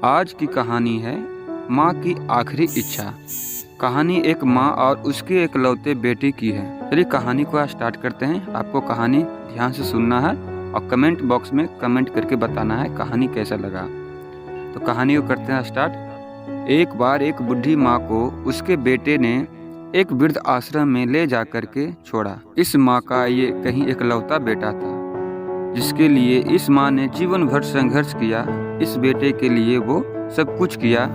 आज की कहानी है माँ की आखिरी इच्छा। कहानी एक माँ और उसके इकलौते बेटे की है। चलिए कहानी को स्टार्ट करते हैं। आपको कहानी ध्यान से सुनना है और कमेंट बॉक्स में कमेंट करके बताना है कहानी कैसा लगा। तो कहानी को करते हैं स्टार्ट। एक बार एक बूढ़ी माँ को उसके बेटे ने एक वृद्ध आश्रम में ले जा कर के छोड़ा। इस माँ का ये कहीं इकलौता बेटा था जिसके लिए इस माँ ने जीवन भर संघर्ष किया। इस बेटे के लिए वो सब कुछ किया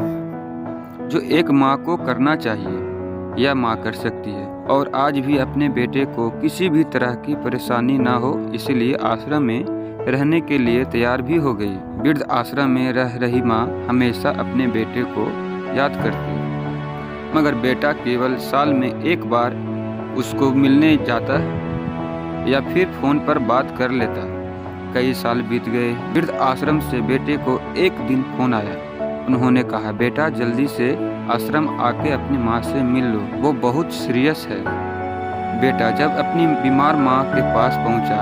जो एक माँ को करना चाहिए या माँ कर सकती है, और आज भी अपने बेटे को किसी भी तरह की परेशानी ना हो इसलिए आश्रम में रहने के लिए तैयार भी हो गई। वृद्ध आश्रम में रह रही माँ हमेशा अपने बेटे को याद करती, मगर बेटा केवल साल में एक बार उसको मिलने जाता या फिर फोन पर बात कर लेता। कई साल बीत गए। वृद्ध आश्रम से बेटे को एक दिन फोन आया। उन्होंने कहा, बेटा जल्दी से आश्रम आके अपनी माँ से मिल लो, वो बहुत सीरियस है। बेटा जब अपनी बीमार माँ के पास पहुँचा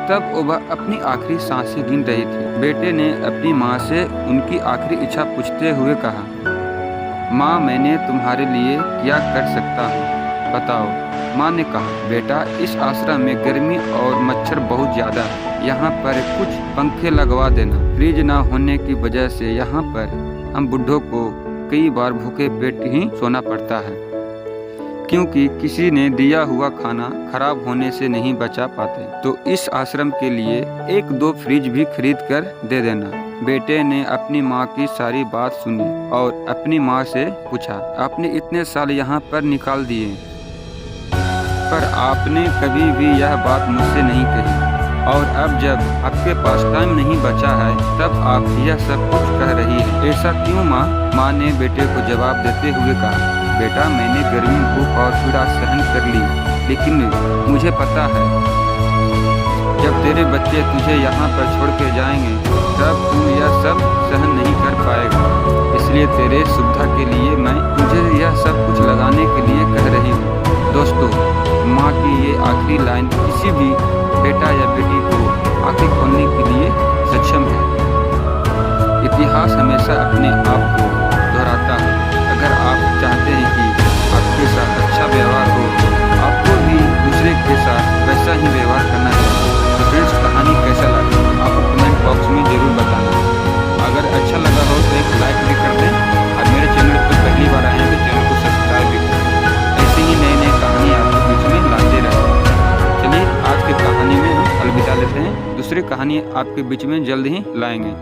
तब वह अपनी आखिरी सांसें गिन रही थी। बेटे ने अपनी माँ से उनकी आखिरी इच्छा पूछते हुए कहा, माँ मैंने तुम्हारे लिए क्या कर सकता हूँ, बताओ। माँ ने कहा, बेटा इस आश्रम में गर्मी और मच्छर बहुत ज़्यादा है, यहाँ पर कुछ पंखे लगवा देना। फ्रिज ना होने की वजह से यहाँ पर हम बुढ़ों को कई बार भूखे पेट ही सोना पड़ता है, क्योंकि किसी ने दिया हुआ खाना खराब होने से नहीं बचा पाते। तो इस आश्रम के लिए एक दो फ्रिज भी खरीद कर दे देना। बेटे ने अपनी माँ की सारी बात सुनी और अपनी माँ से पूछा, आपने इतने साल यहाँ पर निकाल दिए पर आपने कभी भी यह बात मुझसे नहीं कही, और अब जब आपके पास टाइम नहीं बचा है तब आप यह सब कुछ कह रही है, ऐसा क्यों माँ? माँ ने बेटे को जवाब देते हुए कहा, बेटा मैंने गर्मी भूख और पीड़ा सहन कर ली, लेकिन मुझे पता है जब तेरे बच्चे तुझे यहाँ पर छोड़ के जाएंगे तब तू यह सब सहन नहीं कर पाएगा। इसलिए तेरे सुविधा के लिए मैं तुझे यह सब कुछ लगाने के लिए कह रही हूँ। दोस्तों, माँ की ये आखिरी लाइन किसी भी बेटा या बेटी को आंखें खोलने के लिए सक्षम है। इतिहास हमेशा अपने आप को दोहराता है। अगर आप चाहते हैं कि आपके साथ अच्छा व्यवहार हो, आपको भी दूसरे के साथ वैसा ही व्यवहार करना चाहिए। तो फ्रेंड्स, कहानी कैसा लगा आपको कमेंट बॉक्स में जरूर बताना। अगर अच्छा लगा हो तो एक लाइक भी कर दें, और मेरे चैनल पर पहली बार आए हैं तो चैनल को सब्सक्राइब भी करें। ऐसी ही नई नई कहानी आपके बीच में लाते रहें। चलिए आज की कहानी में हम अलविदा लेते हैं, दूसरी कहानी आपके बीच में जल्द ही लाएंगे।